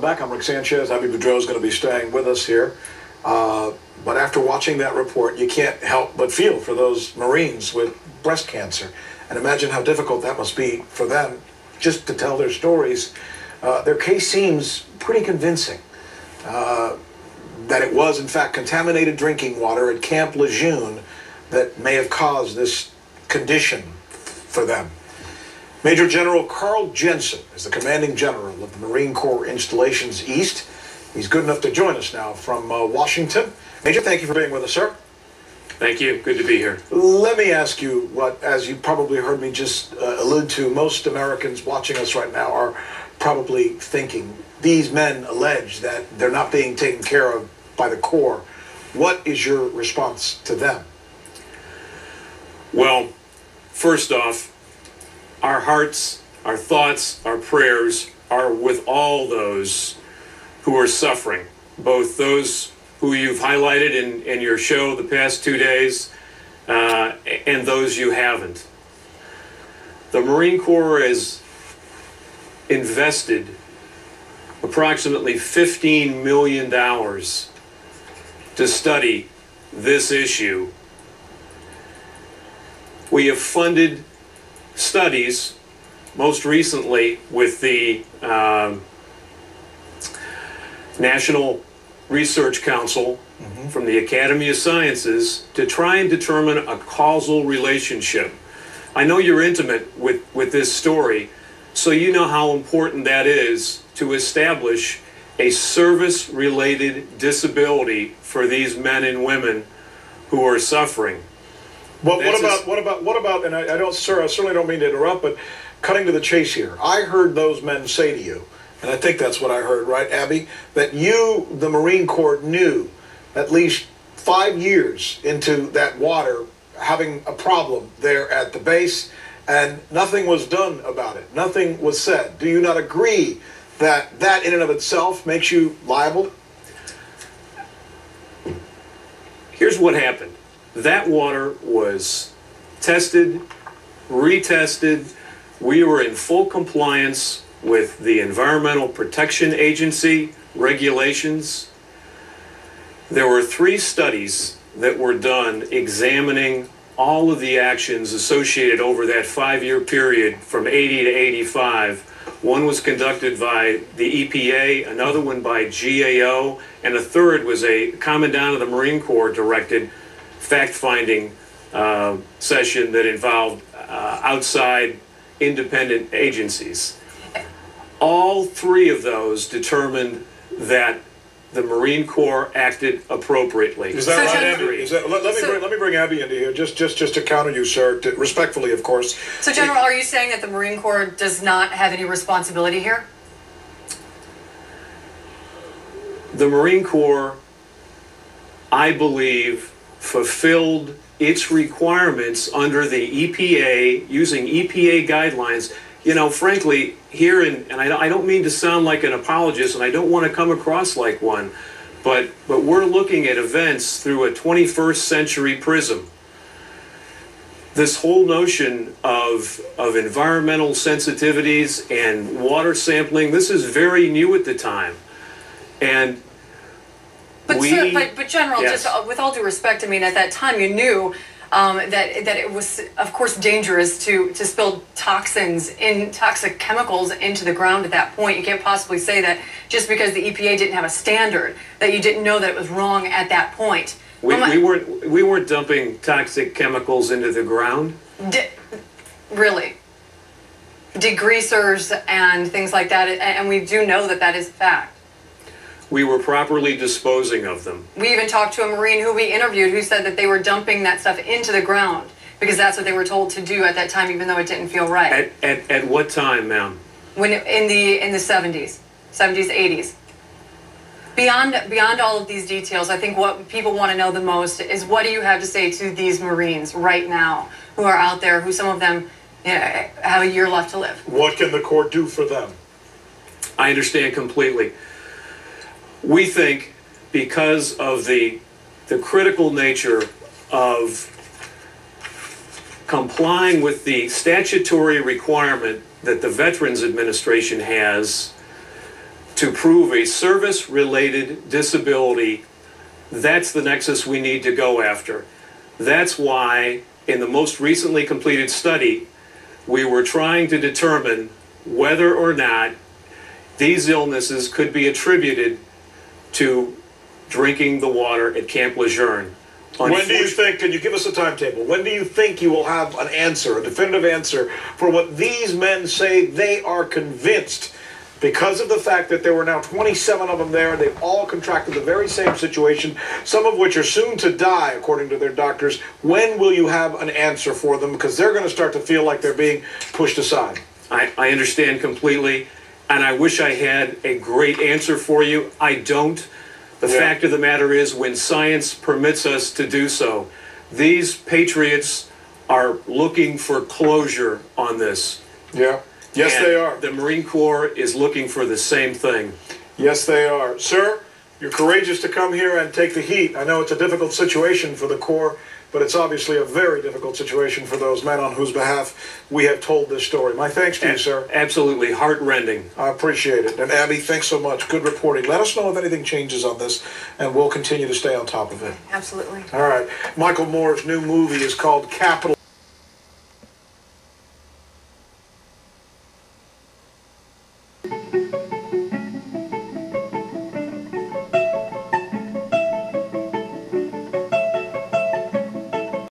Back, I'm Rick Sanchez. Abby Boudreau is going to be staying with us here. But after watching that report, you can't help but feel for those Marines with breast cancer. And imagine how difficult that must be for them just to tell their stories. Their case seems pretty convincing. That it was, in fact, contaminated drinking water at Camp Lejeune that may have caused this condition for them. Major General Carl Jensen is the commanding general of the Marine Corps Installations East. He's good enough to join us now from Washington. Major, thank you for being with us, sir. Thank you. Good to be here. Let me ask you what, as you probably heard me just allude to, most Americans watching us right now are probably thinking. These men allege that they're not being taken care of by the Corps. What is your response to them? Well, first off, our hearts, our thoughts, our prayers are with all those who are suffering, both those who you've highlighted in your show the past 2 days and those you haven't. The Marine Corps has invested approximately $15 million to study this issue. We have funded studies, most recently with the National Research Council from the Academy of Sciences to try and determine a causal relationship. I know you're intimate with this story, so you know how important that is to establish a service-related disability for these men and women who are suffering. Well, what about, and I don't, sir, I certainly don't mean to interrupt, but cutting to the chase here, I heard those men say to you, and I think that's what I heard, right, Abby, that you, the Marine Corps, knew at least 5 years into that water having a problem there at the base, and nothing was done about it. Nothing was said. Do you not agree that that in and of itself makes you liable? Here's what happened. That water was tested, retested. We were in full compliance with the Environmental Protection Agency regulations. There were 3 studies that were done examining all of the actions associated over that 5-year period from 80 to 85. One was conducted by the EPA, another one by GAO, and a third was a Commandant of the Marine Corps directed fact-finding session that involved outside independent agencies. All 3 of those determined that the Marine Corps acted appropriately. Is that right, Abby? Let me bring Abby into here, just to counter you, sir, respectfully, of course. So, General, are you saying that the Marine Corps does not have any responsibility here? The Marine Corps, I believe, fulfilled its requirements under the EPA, using EPA guidelines. You know, frankly, here, and I don't mean to sound like an apologist, and I don't want to come across like one, but we're looking at events through a 21st century prism. This whole notion of environmental sensitivities and water sampling, this is very new at the time. And But General, yes. Just with all due respect, I mean, at that time you knew that it was, of course, dangerous to spill toxic chemicals into the ground at that point. You can't possibly say that just because the EPA didn't have a standard that you didn't know that it was wrong at that point. We weren't dumping toxic chemicals into the ground. Really? Degreasers and things like that, and we do know that that is a fact. We were properly disposing of them. We even talked to a Marine who we interviewed who said that they were dumping that stuff into the ground because that's what they were told to do at that time, even though it didn't feel right. At what time, ma'am? When in the 70s, 80s. Beyond all of these details, I think what people want to know the most is what do you have to say to these Marines right now who are out there, who some of them have a year left to live? What can the Corps do for them? I understand completely. We think because of the critical nature of complying with the statutory requirement that the Veterans Administration has to prove a service-related disability. That's the nexus we need to go after. That's why in the most recently completed study, we were trying to determine whether or not these illnesses could be attributed to drinking the water at Camp Lejeune. When do you think, can you give us a timetable? When do you think you will have an answer, a definitive answer for what these men say they are convinced? Because of the fact that there were now 27 of them there, they've all contracted the very same situation, some of which are soon to die, according to their doctors. When will you have an answer for them? Because they're going to start to feel like they're being pushed aside. I understand completely, and I wish I had a great answer for you. I don't. The fact of the matter is, when science permits us to do so, these patriots are looking for closure on this. Yeah. Yes, And they are. The Marine Corps is looking for the same thing. Yes, they are. Sir, you're courageous to come here and take the heat. I know it's a difficult situation for the Corps, but it's obviously a very difficult situation for those men on whose behalf we have told this story. My thanks to you, sir. Absolutely heart-rending. I appreciate it. And Abby, thanks so much. Good reporting. Let us know if anything changes on this, and we'll continue to stay on top of it. Absolutely. All right. Michael Moore's new movie is called Capital.